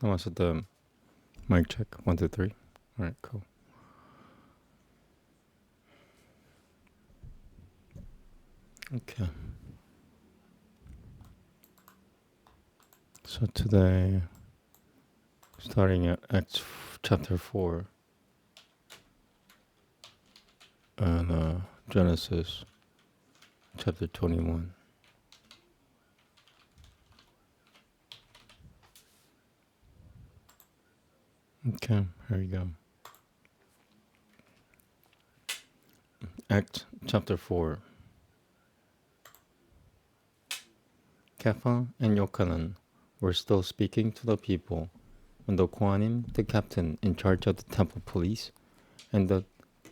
Almost at the mic check. 1, 2, 3. All right, cool. Okay. So today, starting at Acts chapter 4 and Genesis chapter 21. Okay, here we go. Acts chapter 4. Kepha and Yochanan were still speaking to the people when the Kohanim, the captain in charge of the temple police, and the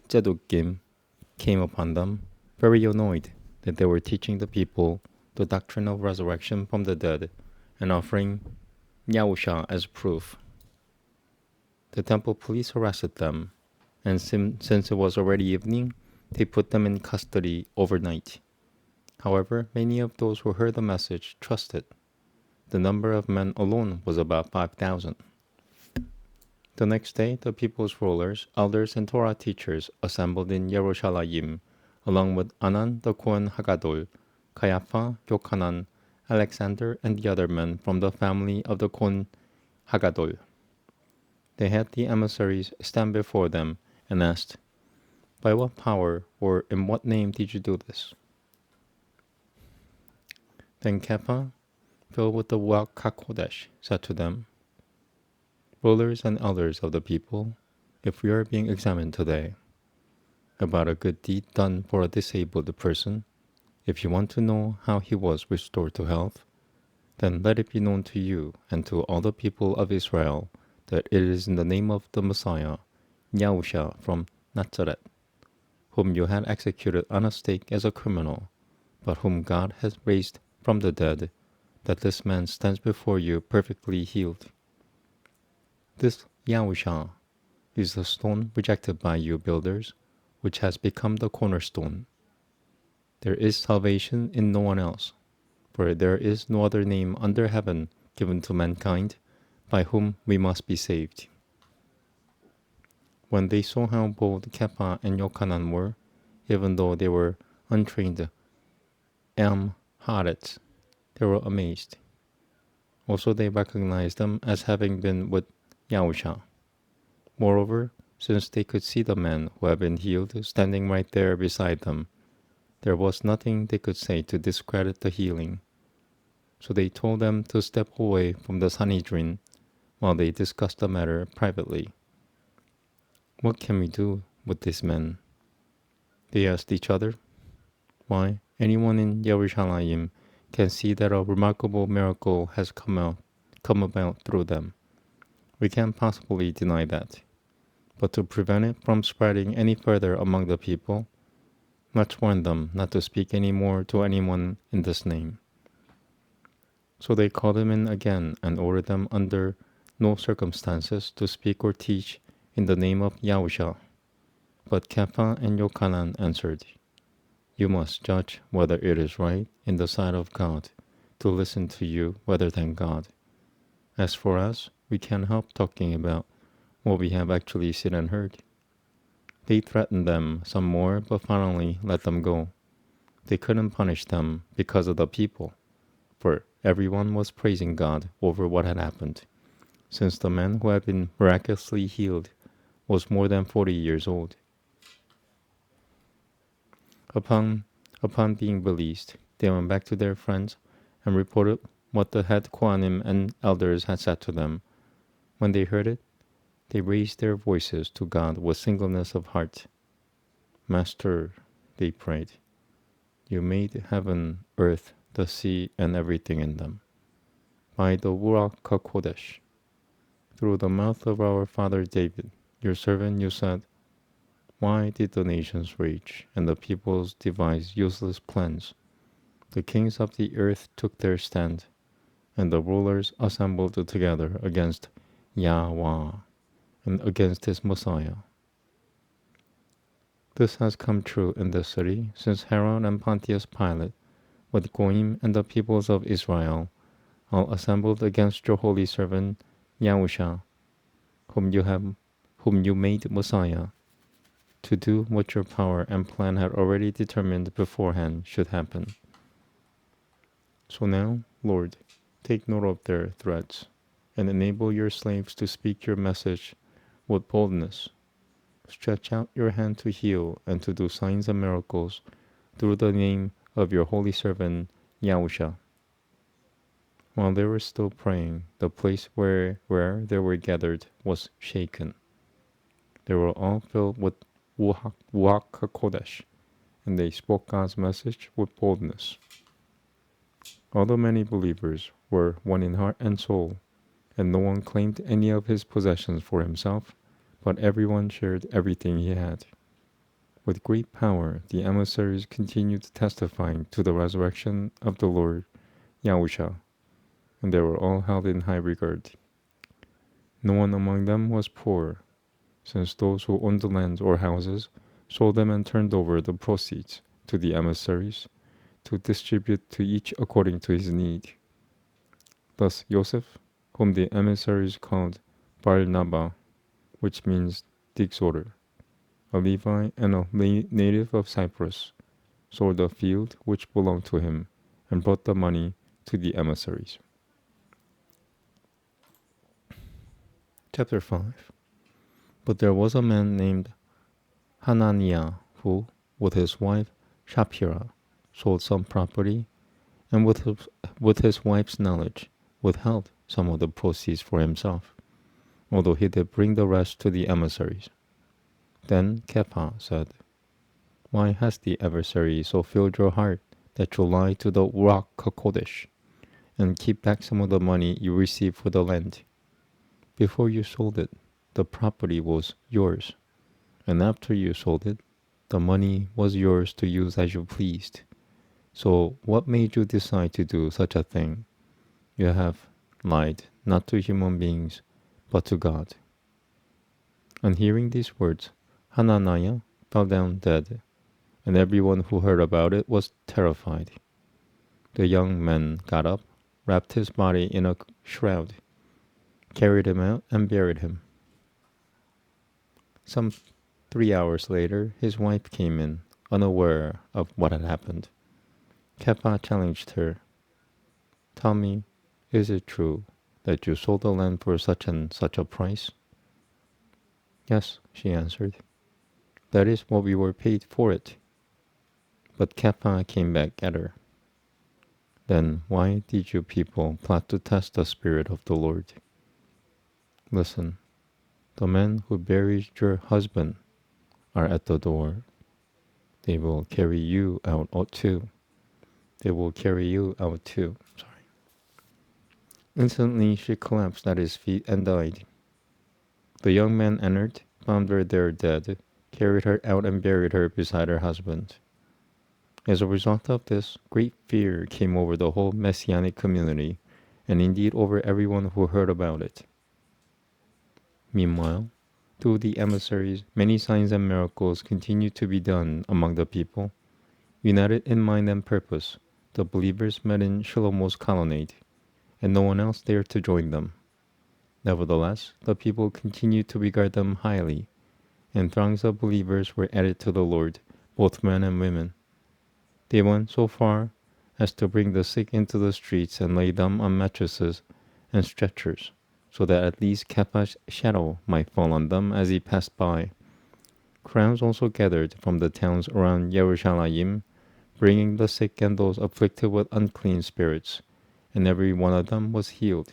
Tzedukim came upon them, very annoyed that they were teaching the people the doctrine of resurrection from the dead and offering Yah-Usha as proof. The temple police arrested them, and since it was already evening, they put them in custody overnight. However, many of those who heard the message trusted. The number of men alone was about 5,000. The next day, the people's rulers, elders, and Torah teachers assembled in Yerushalayim, along with Anan the Kohen Hagadol, Caiaphas, Yochanan, Alexander, and the other men from the family of the Kohen Hagadol. They had the emissaries stand before them and asked, "By what power or in what name did you do this?" Then Kepha, filled with the Ruach HaKodesh, said to them, "Rulers and elders of the people, if we are being examined today about a good deed done for a disabled person, if you want to know how he was restored to health, then let it be known to you and to all the people of Israel that it is in the name of the Messiah, Yah-Usha from Nazareth, whom you had executed on a stake as a criminal, but whom God has raised from the dead, that this man stands before you perfectly healed. This Yah-Usha is the stone rejected by you builders, which has become the cornerstone. There is salvation in no one else, for there is no other name under heaven given to mankind by whom we must be saved." When they saw how bold Kepha and Yochanan were, even though they were untrained Amharites, they were amazed. Also, they recognized them as having been with Yah-Usha. Moreover, since they could see the man who had been healed standing right there beside them, there was nothing they could say to discredit the healing. So they told them to step away from the Sanhedrin while they discussed the matter privately. "What can we do with this man?" they asked each other. "Why, anyone in Yerushalayim can see that a remarkable miracle has come about through them. We can't possibly deny that. But to prevent it from spreading any further among the people, let's warn them not to speak any more to anyone in this name." So they called them in again and ordered them under no circumstances to speak or teach in the name of Yah-Usha. But Kepha and Yochanan answered, "You must judge whether it is right in the sight of God to listen to you rather than God. As for us, we can't help talking about what we have actually seen and heard." They threatened them some more, but finally let them go. They couldn't punish them because of the people, for everyone was praising God over what had happened, since the man who had been miraculously healed was more than 40 years old. Upon being released, they went back to their friends and reported what the head Kohanim and elders had said to them. When they heard it, they raised their voices to God with singleness of heart. "Master," they prayed, "you made heaven, earth, the sea, and everything in them, by the Ruach HaKodesh. Through the mouth of our father David, your servant, you said, 'Why did the nations rage, and the peoples devise useless plans? The kings of the earth took their stand, and the rulers assembled together against Yahweh and against his Messiah.' This has come true in this city, since Herod and Pontius Pilate, with Goyim and the peoples of Israel, all assembled against your holy servant Yah-Usha, whom you made Messiah, to do what your power and plan had already determined beforehand should happen. So now, Lord, take note of their threats, and enable your slaves to speak your message with boldness. Stretch out your hand to heal and to do signs and miracles through the name of your holy servant Yah-Usha. While they were still praying, the place where they were gathered was shaken. They were all filled with Ruach HaKodesh, and they spoke God's message with boldness. Although many believers were one in heart and soul, and no one claimed any of his possessions for himself, but everyone shared everything he had. With great power, the emissaries continued testifying to the resurrection of the Lord Yah-Usha, and they were all held in high regard. No one among them was poor, since those who owned the lands or houses sold them and turned over the proceeds to the emissaries to distribute to each according to his need. Thus Joseph, whom the emissaries called Barnabas, which means the exhorter, a Levi and a native of Cyprus, sold a field which belonged to him and brought the money to the emissaries. Chapter 5. But there was a man named Hananiah who, with his wife Shapira, sold some property, and with his wife's knowledge, withheld some of the proceeds for himself, although he did bring the rest to the emissaries. Then Kepha said, Why has the adversary so filled your heart that you lie to the Ruach HaKodesh, and keep back some of the money you received for the land? Before you sold it, the property was yours, and after you sold it, the money was yours to use as you pleased. So what made you decide to do such a thing? You have lied not to human beings, but to God. On hearing these words, Hananiah fell down dead, and everyone who heard about it was terrified. The young men got up, wrapped his body in a shroud, carried him out, and buried him. Some 3 hours later, his wife came in, unaware of what had happened. Kepha challenged her. Tell me, is it true that you sold the land for such and such a price? Yes, she answered. That is what we were paid for it. But Kepha came back at her. Then why did you people plot to test the Spirit of the Lord? Listen, the men who buried your husband are at the door. They will carry you out too. They will carry you out too. Instantly she collapsed at his feet and died. The young man entered, found her there dead, carried her out and buried her beside her husband. As a result of this, great fear came over the whole Messianic community, and indeed over everyone who heard about it. Meanwhile, through the emissaries, many signs and miracles continued to be done among the people. United in mind and purpose, the believers met in Shlomo's colonnade, and no one else dared to join them. Nevertheless, the people continued to regard them highly, and throngs of believers were added to the Lord, both men and women. They went so far as to bring the sick into the streets and lay them on mattresses and stretchers, so that at least Kepha's shadow might fall on them as he passed by. Crowds also gathered from the towns around Yerushalayim, bringing the sick and those afflicted with unclean spirits, and every one of them was healed.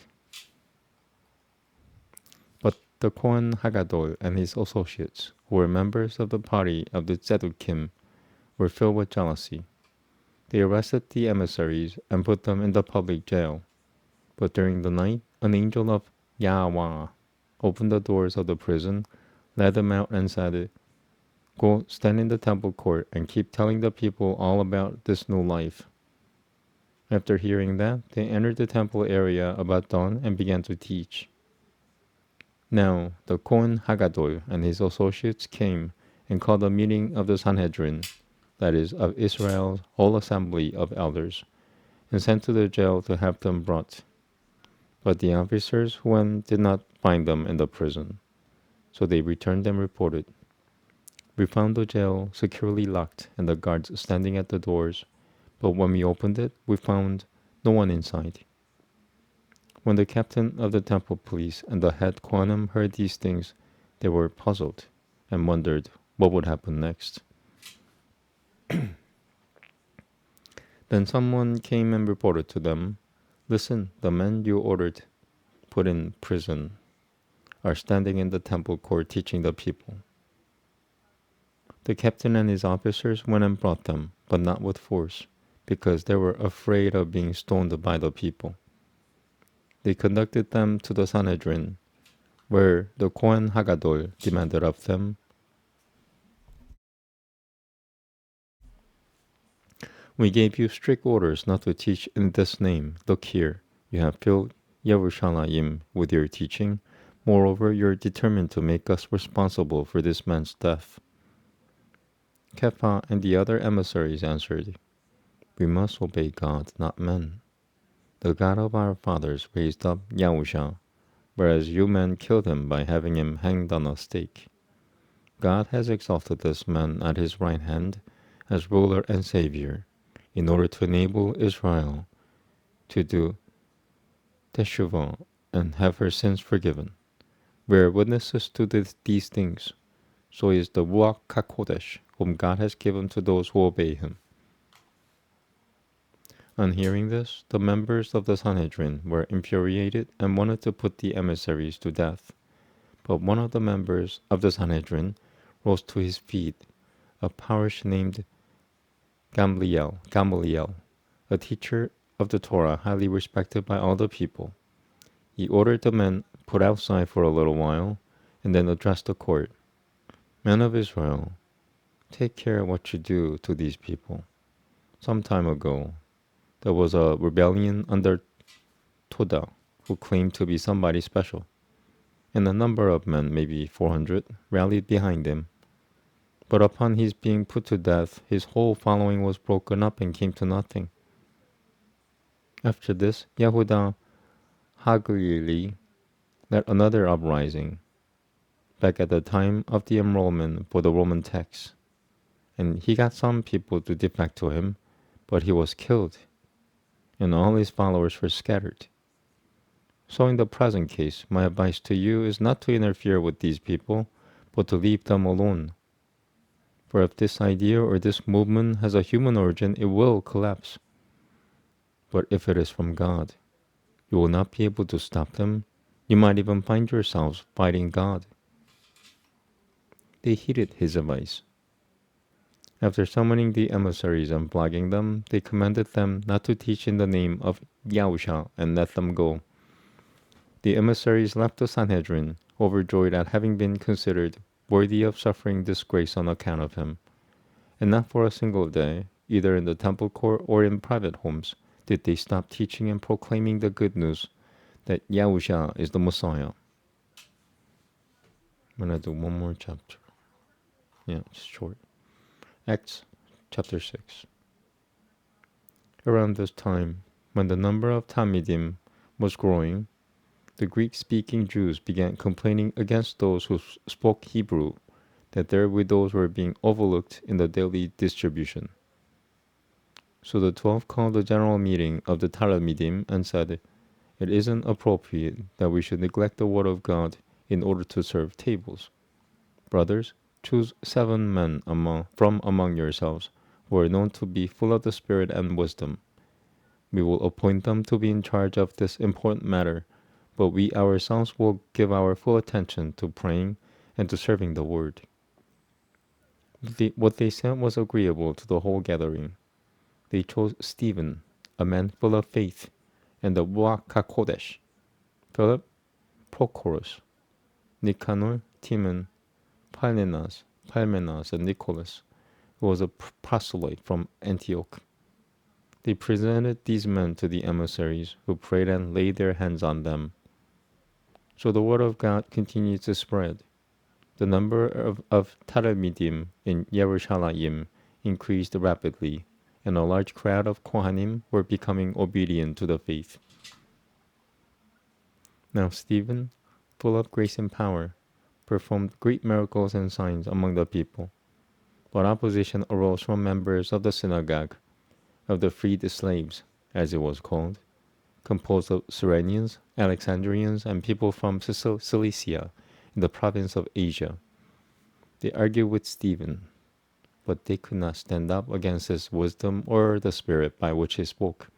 But the Kohen Hagadol and his associates, who were members of the party of the Tzedukim, were filled with jealousy. They arrested the emissaries and put them in the public jail. But during the night, an angel of Yahweh opened the doors of the prison, led them out, and said, Go stand in the temple court and keep telling the people all about this new life. After hearing that, they entered the temple area about dawn and began to teach. Now the Kohen Hagadol and his associates came and called a meeting of the Sanhedrin, that is, of Israel's whole assembly of elders, and sent to the jail to have them brought. But the officers who went did not find them in the prison. So they returned and reported, "We found the jail securely locked and the guards standing at the doors, but when we opened it, we found no one inside." When the captain of the temple police and the head Kohanim heard these things, they were puzzled and wondered what would happen next. Then someone came and reported to them, "Listen, the men you ordered put in prison are standing in the temple court teaching the people." The captain and his officers went and brought them, but not with force, because they were afraid of being stoned by the people. They conducted them to the Sanhedrin, where the Kohen Hagadol demanded of them, "We gave you strict orders not to teach in this name. Look here, you have filled Yerushalayim with your teaching. Moreover, you're determined to make us responsible for this man's death." Kepha and the other emissaries answered, "We must obey God, not men. The God of our fathers raised up Yah-Usha, whereas you men killed him by having him hanged on a stake. God has exalted this man at his right hand as ruler and savior, in order to enable Israel to do teshuvah and have her sins forgiven. We are witnesses to these things. So is the Ruach HaKodesh, whom God has given to those who obey him." On hearing this, the members of the Sanhedrin were infuriated and wanted to put the emissaries to death. But one of the members of the Sanhedrin rose to his feet, a parish named Gamaliel, a teacher of the Torah highly respected by all the people. He ordered the men put outside for a little while, and then addressed the court. "Men of Israel, take care what you do to these people. Some time ago, there was a rebellion under Toda, who claimed to be somebody special, and a number of men, maybe 400, rallied behind him. But upon his being put to death, his whole following was broken up and came to nothing. After this, Yehuda Hagili led another uprising, back at the time of the enrollment for the Roman texts, and he got some people to defect to him, but he was killed, and all his followers were scattered. So in the present case, my advice to you is not to interfere with these people, but to leave them alone. For if this idea or this movement has a human origin, it will collapse. But if it is from God, you will not be able to stop them. You might even find yourselves fighting God." They heeded his advice. After summoning the emissaries and flogging them, they commanded them not to teach in the name of Yah-Usha and let them go. The emissaries left the Sanhedrin, overjoyed at having been considered worthy of suffering disgrace on account of him. And not for a single day, either in the temple court or in private homes, did they stop teaching and proclaiming the good news that Yah-Usha is the Messiah. I'm going to do one more chapter. Yeah, it's short. Acts chapter 6. Around this time, when the number of Talmidim was growing, the Greek-speaking Jews began complaining against those who spoke Hebrew that their widows were being overlooked in the daily distribution. So the 12 called a general meeting of the Talmidim and said, "It isn't appropriate that we should neglect the word of God in order to serve tables. Brothers, choose 7 men from among yourselves who are known to be full of the Spirit and wisdom. We will appoint them to be in charge of this important matter, but we ourselves will give our full attention to praying and to serving the word." What they said was agreeable to the whole gathering. They chose Stephen, a man full of faith, and the Ruach HaKodesh, Philip, Prochorus, Nicanor, Timon, Parmenas, and Nicholas, who was a proselyte from Antioch. They presented these men to the emissaries, who prayed and laid their hands on them. So the word of God continued to spread. The number of Talmidim in Yerushalayim increased rapidly, and a large crowd of Kohanim were becoming obedient to the faith. Now Stephen, full of grace and power, performed great miracles and signs among the people. But opposition arose from members of the synagogue of the freed slaves, as it was called, composed of Cyrenians, Alexandrians, and people from Cilicia in the province of Asia. They argued with Stephen, but they could not stand up against his wisdom or the spirit by which he spoke.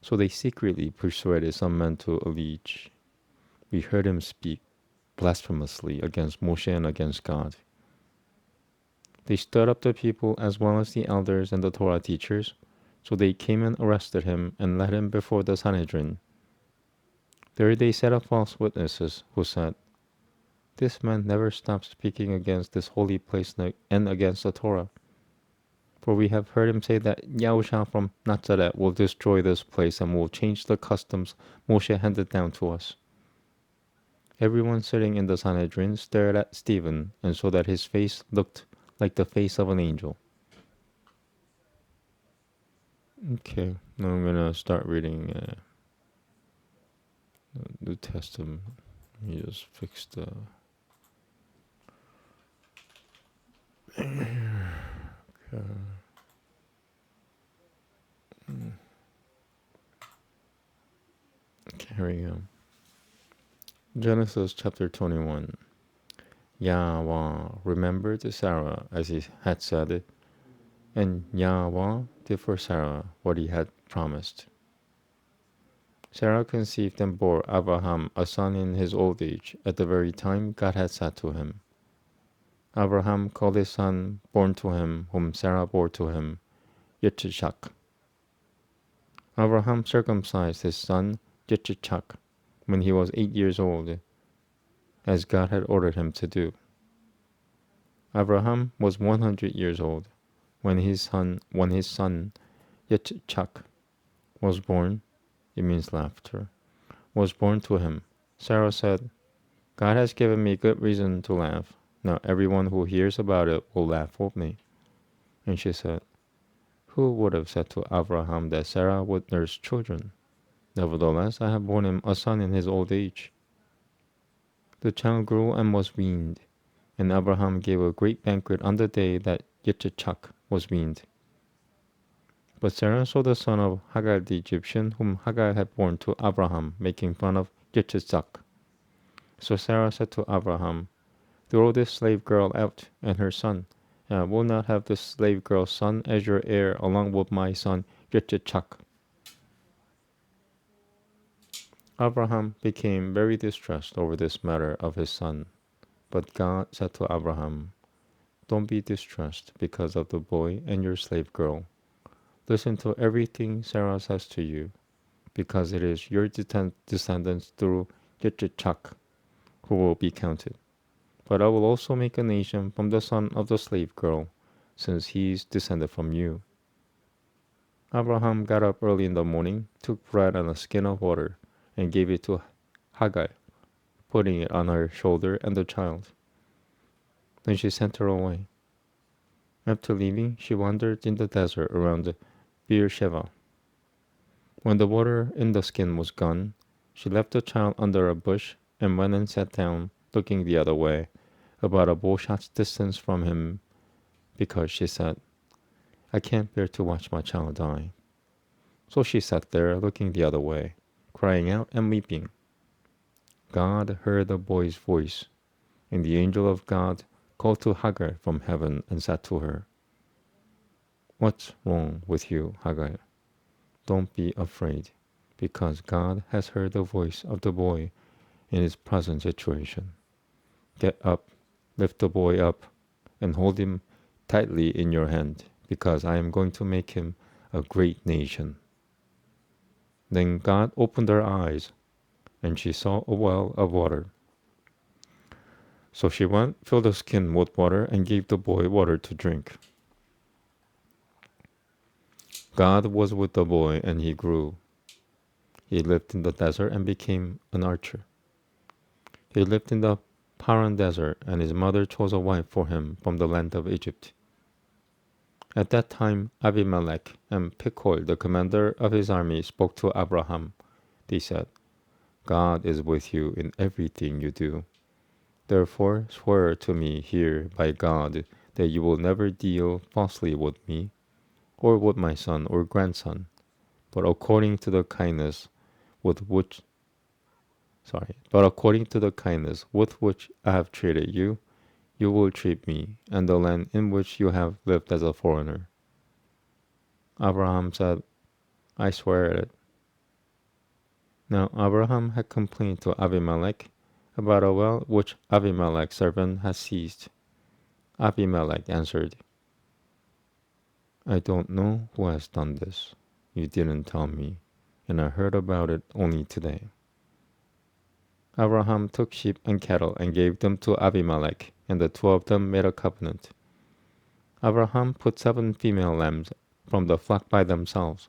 So they secretly persuaded some men to allege. We heard him speak blasphemously against Moshe and against God. They stirred up the people as well as the elders and the Torah teachers, so they came and arrested him and led him before the Sanhedrin. There they set up false witnesses who said, "This man never stops speaking against this holy place and against the Torah. For we have heard him say that Yah-Usha from Nazareth will destroy this place and will change the customs Moshe handed down to us." Everyone sitting in the Sanhedrin stared at Stephen and saw that his face looked like the face of an angel. Okay, now I'm gonna start reading New Testament. Let me just fix the... Okay, here we go. Genesis chapter 21. Yahweh remembered Sarah as he had said, and Yahweh did for Sarah what he had promised. Sarah conceived and bore Abraham a son in his old age, at the very time God had said to him. Abraham called his son born to him, whom Sarah bore to him, Yitzchak. Abraham circumcised his son Yitzchak when he was 8 years old, as God had ordered him to do. Abraham was 100 years old when his son Yitzchak was born. It means laughter. Was born to him. Sarah said, "God has given me good reason to laugh. Now everyone who hears about it will laugh with me." And she said, "Who would have said to Abraham that Sarah would nurse children? Nevertheless, I have borne him a son in his old age." The child grew and was weaned, and Abraham gave a great banquet on the day that Yitzchak was weaned. But Sarah saw the son of Hagar the Egyptian, whom Hagar had borne to Abraham, making fun of Yitzchak. So Sarah said to Abraham, "Throw this slave girl out and her son, and I will not have this slave girl's son as your heir along with my son Yitzchak." Abraham became very distressed over this matter of his son. But God said to Abraham, "Don't be distressed because of the boy and your slave girl. Listen to everything Sarah says to you, because it is your descendants through Yitzchak who will be counted. But I will also make a nation from the son of the slave girl, since he is descended from you." Abraham got up early in the morning, took bread and a skin of water, and gave it to Hagar, putting it on her shoulder and the child. Then she sent her away. After leaving, she wandered in the desert around Beersheba. When the water in the skin was gone, she left the child under a bush and went and sat down, looking the other way, about a bowshot's distance from him, because she said, "I can't bear to watch my child die." So she sat there, looking the other way, crying out and weeping. God heard the boy's voice, and the angel of God called to Hagar from heaven and said to her, "What's wrong with you, Hagar? Don't be afraid, because God has heard the voice of the boy in his present situation. Get up, lift the boy up, and hold him tightly in your hand, because I am going to make him a great nation." Then God opened her eyes, and she saw a well of water. So she went, filled the skin with water, and gave the boy water to drink. God was with the boy, and he grew. He lived in the desert and became an archer. He lived in the Paran desert, and his mother chose a wife for him from the land of Egypt. At that time, Abimelech and Pichol, the commander of his army, spoke to Abraham. They said, God is with you in everything you do. Therefore swear to me here by God that you will never deal falsely with me, or with my son or grandson, but according to the kindness with which I have treated you, you will treat me, and the land in which you have lived as a foreigner. Abraham said, I swear it. Now Abraham had complained to Abimelech about a well which Abimelech's servant had seized. Abimelech answered, I don't know who has done this. You didn't tell me, and I heard about it only today. Abraham took sheep and cattle and gave them to Abimelech, and the two of them made a covenant. Abraham put 7 female lambs from the flock by themselves.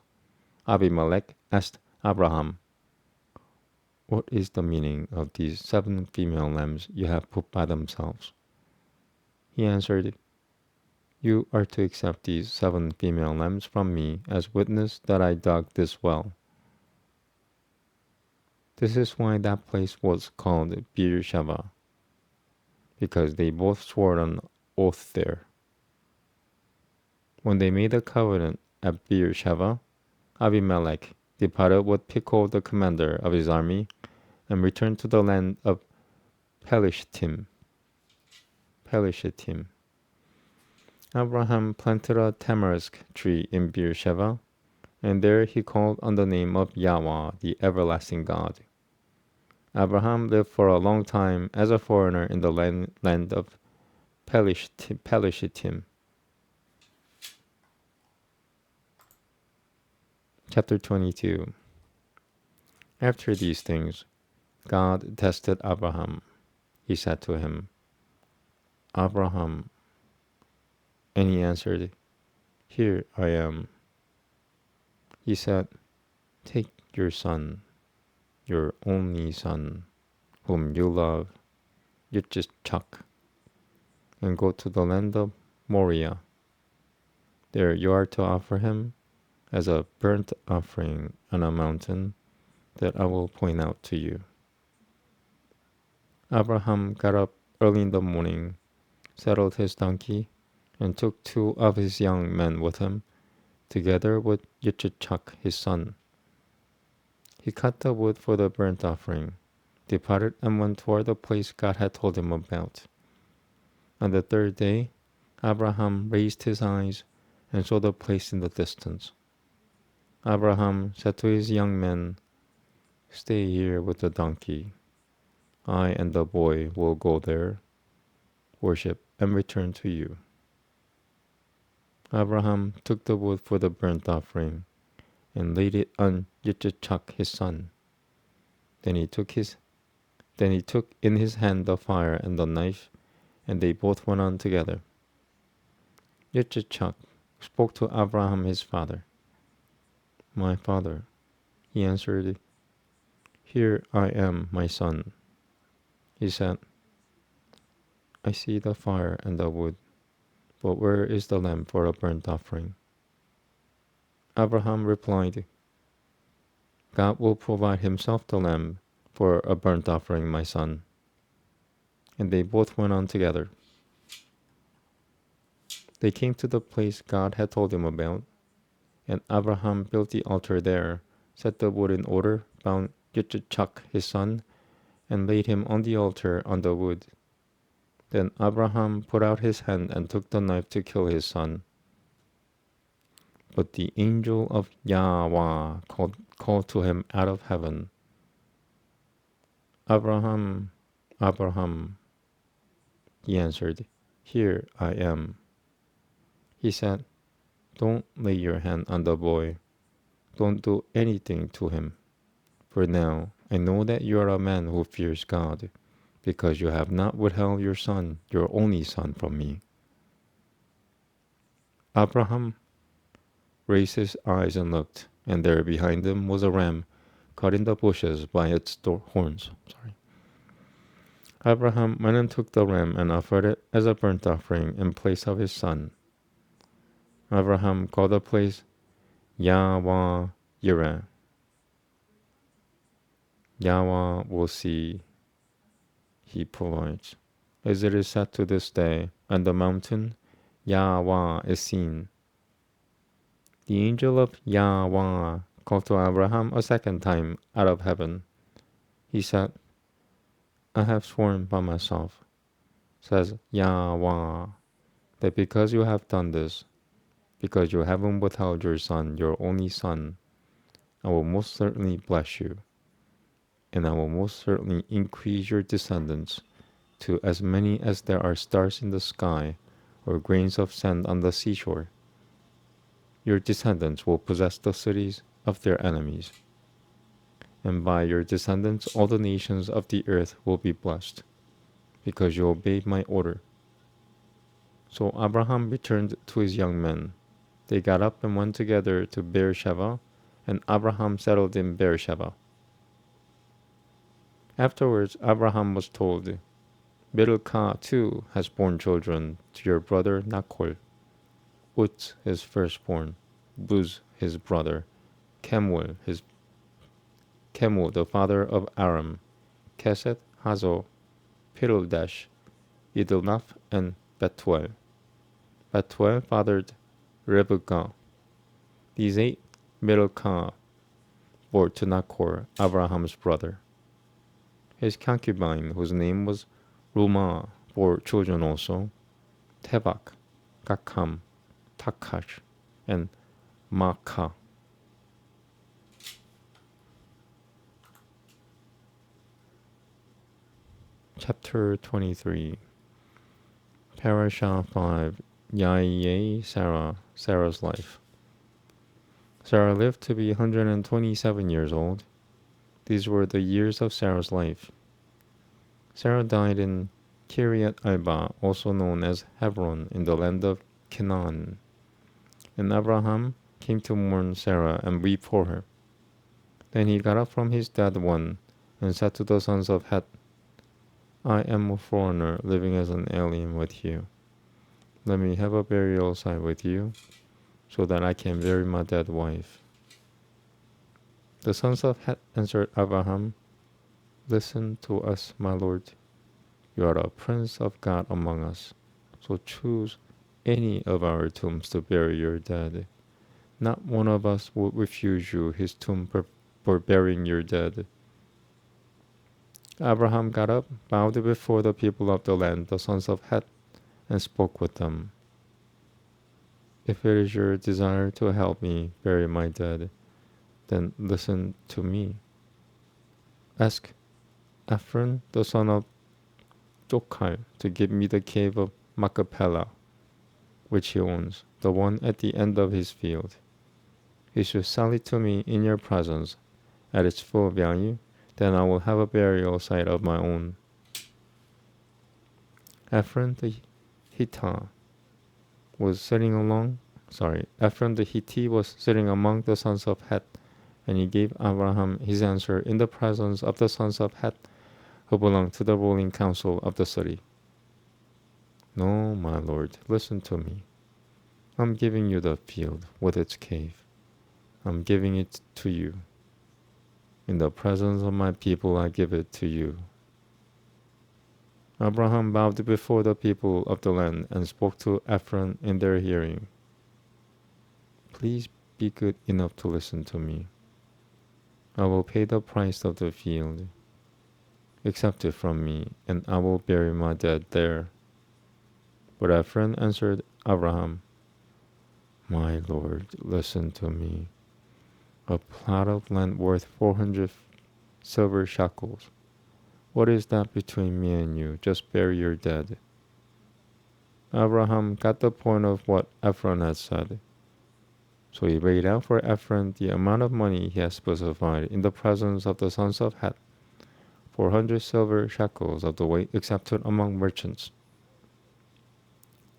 Abimelech asked Abraham, what is the meaning of these 7 female lambs you have put by themselves? He answered, you are to accept these 7 female lambs from me as witness that I dug this well. This is why that place was called Beersheba, because they both swore an oath there. When they made a covenant at Beersheba, Abimelech departed with Phicol the commander of his army and returned to the land of Pelishtim. Abraham planted a tamarisk tree in Beersheba, and there he called on the name of Yahweh, the everlasting God. Abraham lived for a long time as a foreigner in the land of Pelishtim. Chapter 22. After these things, God tested Abraham. He said to him, Abraham. And he answered, here I am. He said, take your son, your only son, whom you love, Yitzchak, and go to the land of Moriah. There you are to offer him as a burnt offering on a mountain that I will point out to you. Abraham got up early in the morning, saddled his donkey, and took 2 of his young men with him, together with Yitzchak his son. He cut the wood for the burnt offering, departed and went toward the place God had told him about. On the 3rd day, Abraham raised his eyes and saw the place in the distance. Abraham said to his young men, stay here with the donkey. I and the boy will go there, worship, and return to you. Abraham took the wood for the burnt offering and laid it on Yitzchak his son. Then he took in his hand the fire and the knife, and they both went on together. Yitzchak spoke to Abraham his father. My father, he answered, here I am, my son. He said, I see the fire and the wood, but where is the lamb for a burnt offering? Abraham replied, God will provide himself the lamb for a burnt offering, my son. And they both went on together. They came to the place God had told him about, and Abraham built the altar there, set the wood in order, bound Yitzchak his son, and laid him on the altar on the wood. Then Abraham put out his hand and took the knife to kill his son. But the angel of Yahweh called to him out of heaven, Abraham, Abraham. He answered, here I am. He said, don't lay your hand on the boy. Don't do anything to him. For now I know that you are a man who fears God, because you have not withheld your son, your only son, from me. Abraham raised his eyes and looked, and there behind him was a ram caught in the bushes by its horns. Abraham went and took the ram and offered it as a burnt offering in place of his son. Abraham called the place Yahweh Yireh, Yahweh will see, he provides. As it is said to this day, on the mountain, Yahweh is seen. The angel of Yahweh called to Abraham a second time out of heaven. He said, I have sworn by myself, says Yahweh, that because you have done this, because you haven't withheld your son, your only son, I will most certainly bless you, and I will most certainly increase your descendants to as many as there are stars in the sky or grains of sand on the seashore. Your descendants will possess the cities of their enemies, and by your descendants all the nations of the earth will be blessed, because you obeyed my order. So Abraham returned to his young men. They got up and went together to Beersheba, and Abraham settled in Beersheba. Afterwards Abraham was told, Milcah too has borne children to your brother Nachor, Ut his firstborn, Buz his brother, Kemuel the father of Aram, Kesed, Hazo, Pildash, Idilnaph, and Bethuel. Bethuel fathered Rebekah. These 8 Milcah bore to Nachor, Abraham's brother. His concubine, whose name was Rumah, bore children also, Tebach, Gakam, Takash, and Makkah. Chapter 23. Parashah 5. Yahye Sarah, Sarah's life. Sarah lived to be 127 years old. These were the years of Sarah's life. Sarah died in Kiryat Arba, also known as Hebron, in the land of Canaan. And Abraham came to mourn Sarah and weep for her. Then he got up from his dead one and said to the sons of Het, I am a foreigner living as an alien with you. Let me have a burial site with you, so that I can bury my dead wife. The sons of Het answered Abraham, Listen to us, my lord. You are a prince of God among us, so choose any of our tombs to bury your dead. Not one of us will refuse you his tomb for burying your dead. Abraham got up, bowed before the people of the land, the sons of Het, and spoke with them. If it is your desire to help me bury my dead, then listen to me. Ask Ephron, the son of Jochal, to give me the cave of Machpelah, which he owns, the one at the end of his field. He should sell it to me in your presence at its full value, then I will have a burial site of my own. Ephron the Hittite was sitting among the sons of Het, and he gave Abraham his answer in the presence of the sons of Het, who belonged to the ruling council of the city. No, my lord, listen to me. I'm giving you the field with its cave. I'm giving it to you. In the presence of my people I give it to you. Abraham bowed before the people of the land and spoke to Ephron in their hearing. Please be good enough to listen to me. I will pay the price of the field. Accept it from me, and I will bury my dead there. But Ephron answered Abraham, My lord, listen to me. A plot of land worth 400 silver shekels. What is that between me and you? Just bury your dead. Abraham got the point of what Ephron had said. So he laid out for Ephron the amount of money he had specified in the presence of the sons of Het, 400 silver shekels of the weight accepted among merchants.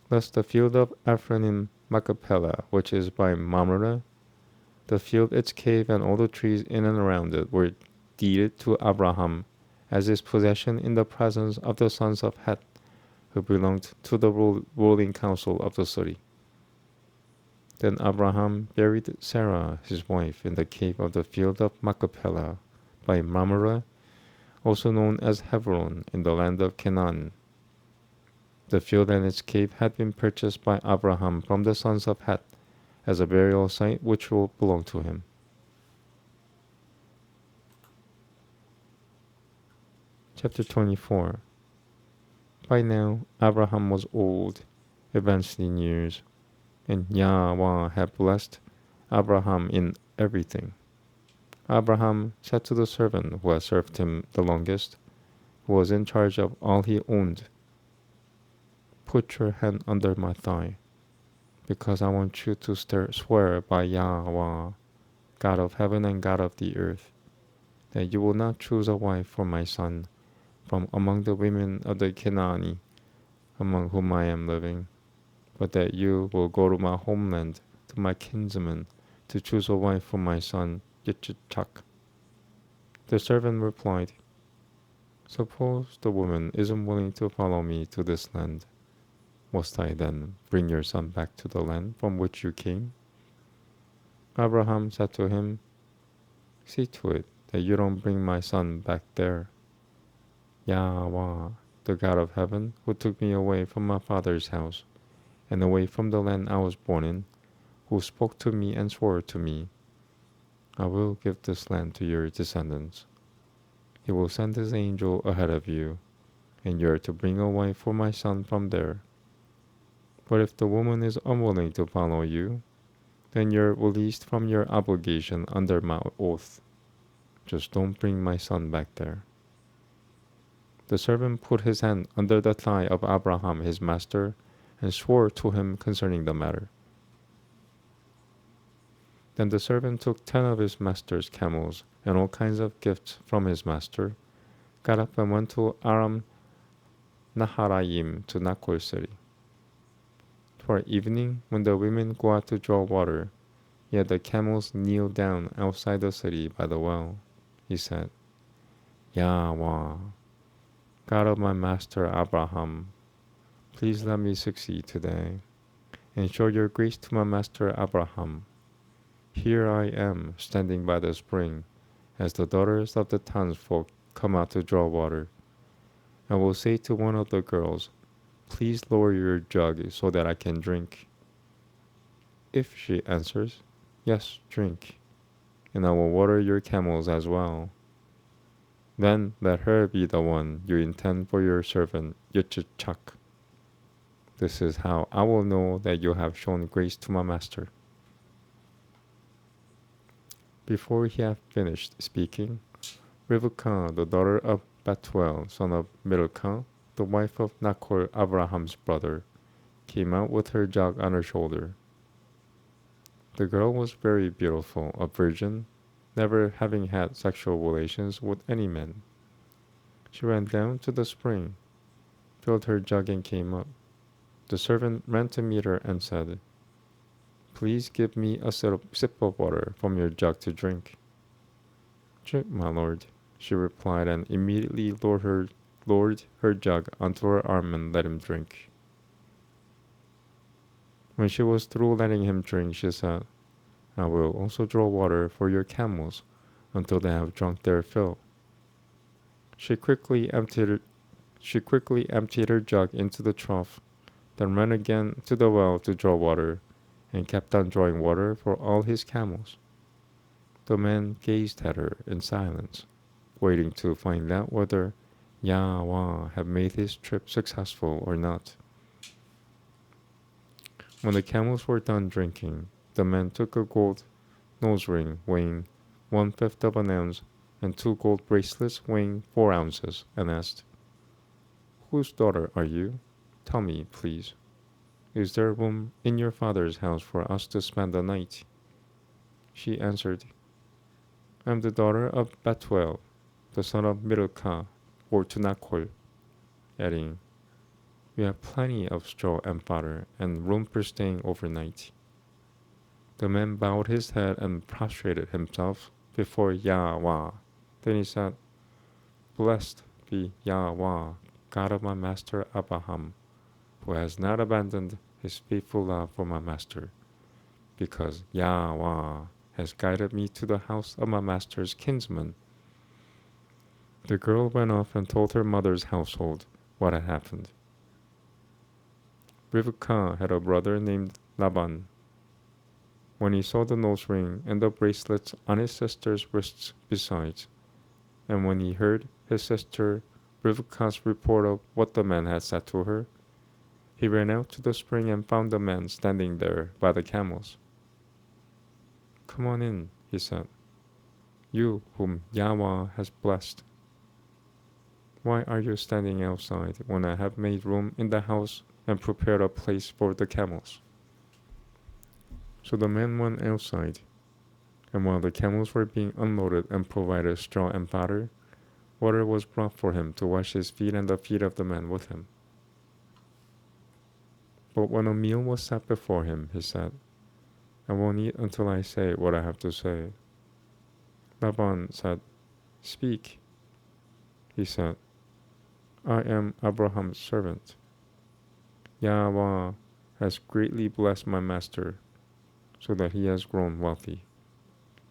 Thus the field of Ephron in Machpelah, which is by Mamre, the field, its cave, and all the trees in and around it were deeded to Abraham as his possession in the presence of the sons of Het, who belonged to the ruling council of the city. Then Abraham buried Sarah, his wife, in the cave of the field of Machpelah, by Mamre, also known as Hebron, in the land of Canaan. The field and its cave had been purchased by Abraham from the sons of Heth as a burial site which will belong to him. Chapter 24. By now Abraham was old, advanced in years, and Yahweh had blessed Abraham in everything. Abraham said to the servant who had served him the longest, who was in charge of all he owned, "Put your hand under my thigh, because I want you to swear by Yahweh, God of heaven and God of the earth, that you will not choose a wife for my son from among the women of the Canaanite, among whom I am living, but that you will go to my homeland, to my kinsmen, to choose a wife for my son Yitzchak." The servant replied, "Suppose the woman isn't willing to follow me to this land. Must I then bring your son back to the land from which you came?" Abraham said to him, "See to it that you don't bring my son back there. Yahweh, the God of heaven, who took me away from my father's house and away from the land I was born in, who spoke to me and swore to me, 'I will give this land to your descendants.' He will send his angel ahead of you, and you are to bring a wife for my son from there. But if the woman is unwilling to follow you, then you're released from your obligation under my oath. Just don't bring my son back there." The servant put his hand under the thigh of Abraham his master and swore to him concerning the matter. Then the servant took 10 of his master's camels and all kinds of gifts from his master, got up and went to Aram Naharaim, to Nachor's city. Toward evening, when the women go out to draw water, he had the camels kneel down outside the city by the well. He said, "Yahweh, God of my master Abraham, please let me succeed today, and show your grace to my master Abraham. Here I am, standing by the spring, as the daughters of the townsfolk come out to draw water. I will say to one of the girls, 'Please lower your jug so that I can drink.' If she answers, 'Yes, drink,' and I will water your camels as well, then let her be the one you intend for your servant Yitzchak. This is how I will know that you have shown grace to my master." Before he had finished speaking, Rivkah, the daughter of Bethuel, son of Milcah, the wife of Nachor, Abraham's brother, came out with her jug on her shoulder. The girl was very beautiful, a virgin, never having had sexual relations with any man. She ran down to the spring, filled her jug and came up. The servant ran to meet her and said, "Please give me a sip of water from your jug to drink." "Drink, my lord," she replied, and immediately lowered her jug onto her arm and let him drink. When she was through letting him drink, she said, "I will also draw water for your camels until they have drunk their fill." She quickly emptied her jug into the trough, then ran again to the well to draw water, and kept on drawing water for all his camels. The man gazed at her in silence, waiting to find out whether Yahweh had made his trip successful or not. When the camels were done drinking, the man took a gold nose ring weighing 1/5 of an ounce and 2 gold bracelets weighing 4 ounces, and asked, "Whose daughter are you? Tell me, please. Is there room in your father's house for us to spend the night?" She answered, "I am the daughter of Bethuel, the son of Milcah, or to Nachor," adding, "We have plenty of straw and fodder and room for staying overnight." The man bowed his head and prostrated himself before Yahweh. Then he said, "Blessed be Yahweh, God of my master Abraham, who has not abandoned his faithful love for my master, because Yahweh has guided me to the house of my master's kinsman, The girl went off and told her mother's household what had happened. Rivka had a brother named Laban. When he saw the nose ring and the bracelets on his sister's wrists besides, and when he heard his sister Rivka's report of what the man had said to her, he ran out to the spring and found the man standing there by the camels. "Come on in," he said, "you whom Yahweh has blessed. Why are you standing outside when I have made room in the house and prepared a place for the camels?" So the man went outside, and while the camels were being unloaded and provided straw and fodder, water was brought for him to wash his feet and the feet of the man with him. But when a meal was set before him, he said, "I won't eat until I say what I have to say." Laban said, "Speak." He said, "I am Abraham's servant. Yahweh has greatly blessed my master, so that he has grown wealthy.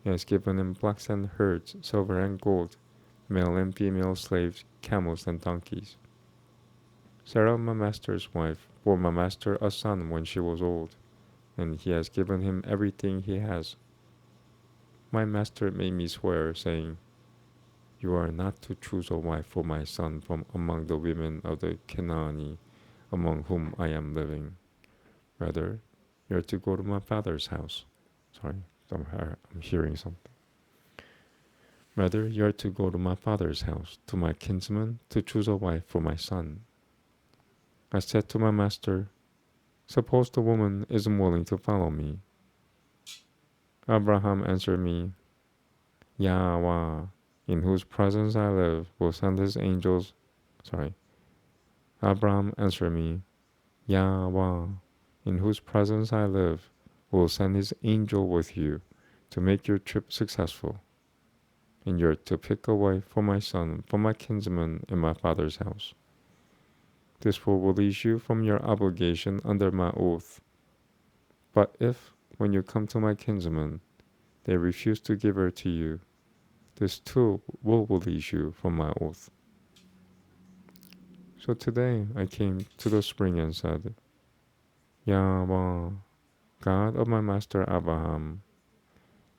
He has given him flocks and herds, silver and gold, male and female slaves, camels and donkeys. Sarah, my master's wife, bore my master a son when she was old, and he has given him everything he has. My master made me swear, saying, 'You are not to choose a wife for my son from among the women of the Canaanite among whom I am living. Rather, you are to go to my father's house.'" Sorry, I'm hearing something. "Rather, you are to go to my father's house, to my kinsman, to choose a wife for my son." I said to my master, "Suppose the woman isn't willing to follow me?" Abraham answered me, "Yahweh, in whose presence I live, will send his angels." Abraham answered me, "Yahweh, in whose presence I live, will send his angel with you to make your trip successful. And you're to pick a wife for my son, for my kinsman in my father's house. This will release you from your obligation under my oath. But if, when you come to my kinsman, they refuse to give her to you, this too will release you from my oath." So today I came to the spring and said, "Yahweh, God of my master Abraham,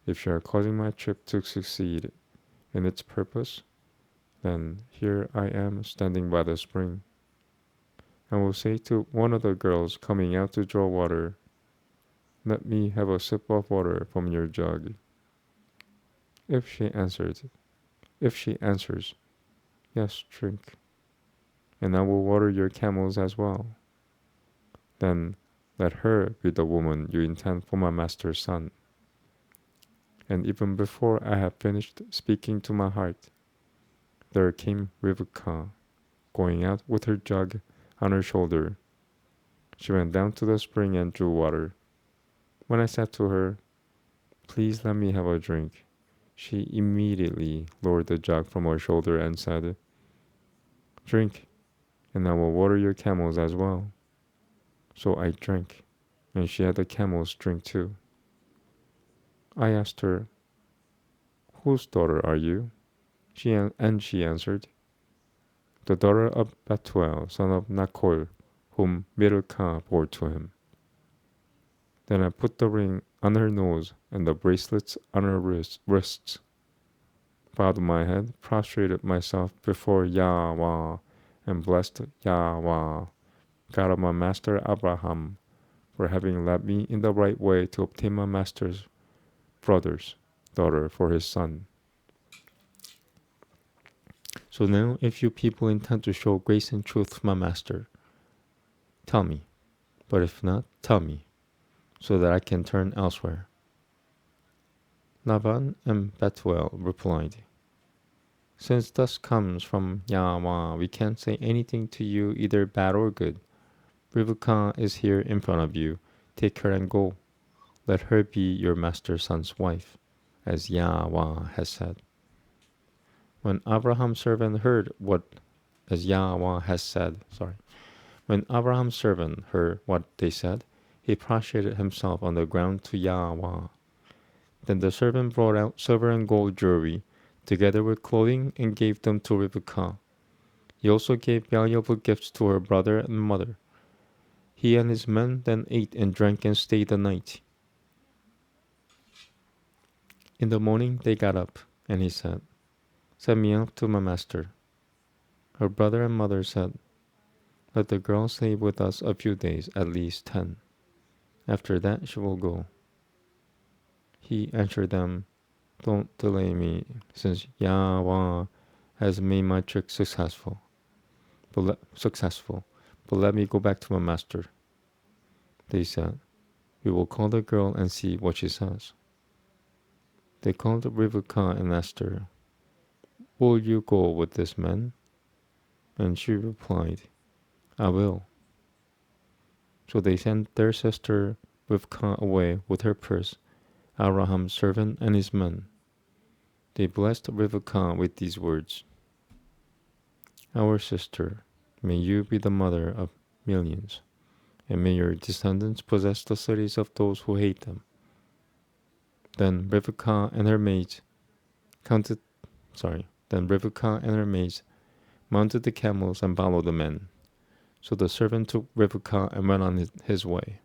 if you are causing my trip to succeed in its purpose, then here I am standing by the spring. I will say to one of the girls coming out to draw water, 'Let me have a sip of water from your jug.' If she answers, 'Yes, drink,' and I will water your camels as well, then let her be the woman you intend for my master's son." And even before I had finished speaking to my heart, there came Rivka, going out with her jug on her shoulder. She went down to the spring and drew water. When I said to her, "Please let me have a drink," she immediately lowered the jug from her shoulder and said, "Drink, and I will water your camels as well." So I drank, and she had the camels drink too. I asked her, "Whose daughter are you?" She answered, "The daughter of Bethuel, son of Nachor, whom Milcah bore to him." Then I put the ring on her nose and the bracelets on her wrists, bowed my head, prostrated myself before Yahweh, and blessed Yahweh, God of my master Abraham, for having led me in the right way to obtain my master's brother's daughter for his son. So now, if you people intend to show grace and truth to my master, tell me. But if not, tell me, so that I can turn elsewhere." Laban and Bethuel replied, "Since this comes from Yahweh, we can't say anything to you, either bad or good. Rivka is here in front of you. Take her and go. Let her be your master's son's wife, as Yahweh has said." When Abraham's servant heard what they said, he prostrated himself on the ground to Yahweh. Then the servant brought out silver and gold jewelry, together with clothing, and gave them to Rivkah. He also gave valuable gifts to her brother and mother. He and his men then ate and drank and stayed the night. In the morning they got up, and he said, "Send me up to my master." Her brother and mother said, "Let the girl stay with us a few days, at least 10. After that she will go." He answered them, "Don't delay me, since Yahweh has made my trick successful. But let me go back to my master." They said, "We will call the girl and see what she says." They called Rivkah and asked her, "Will you go with this man?" And she replied, "I will." So they sent their sister Rivkah away with her purse, Abraham's servant, and his men. They blessed Rivkah with these words: "Our sister, may you be the mother of millions, and may your descendants possess the cities of those who hate them." Then Rivkah and her maids mounted the camels and followed the men. So the servant took Rivkah and went on his way.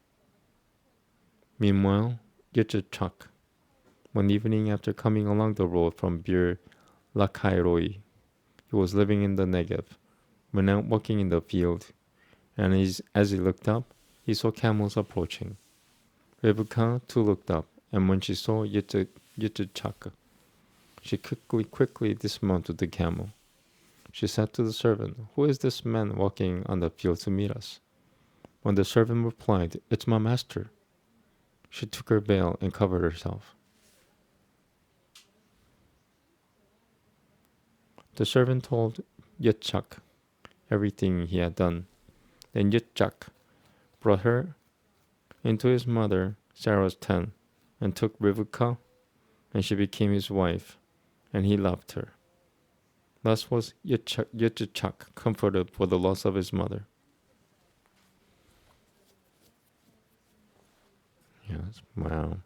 Meanwhile, Yitzchak, one evening after coming along the road from Bir Lachairoi, he was living in the Negev, went out walking in the field, and as he looked up, he saw camels approaching. Rivkah too looked up, and when she saw Yitzchak, she quickly dismounted the camel. She said to the servant, "Who is this man walking on the field to meet us?" When the servant replied, "It's my master," she took her veil and covered herself. The servant told Yitzchak everything he had done. Then Yitzchak brought her into his mother Sarah's tent and took Rivkah, and she became his wife, and he loved her. Thus was Yitzchak comforted for the loss of his mother. Yes, wow.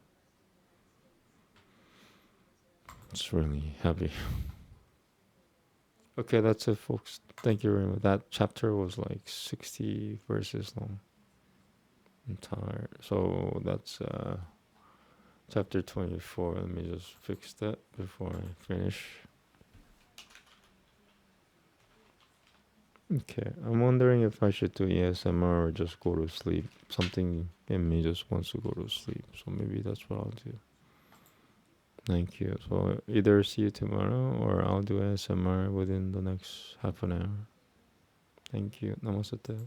It's really heavy. Okay, that's it, folks. Thank you very much. That chapter was like 60 verses long. Entire. So that's chapter 24. Let me just fix that before I finish. Okay, I'm wondering if I should do ASMR or just go to sleep. Something in me just wants to go to sleep, so maybe that's what I'll do. Thank you. So either see you tomorrow or I'll do ASMR within the next half an hour. Thank you. Namaste.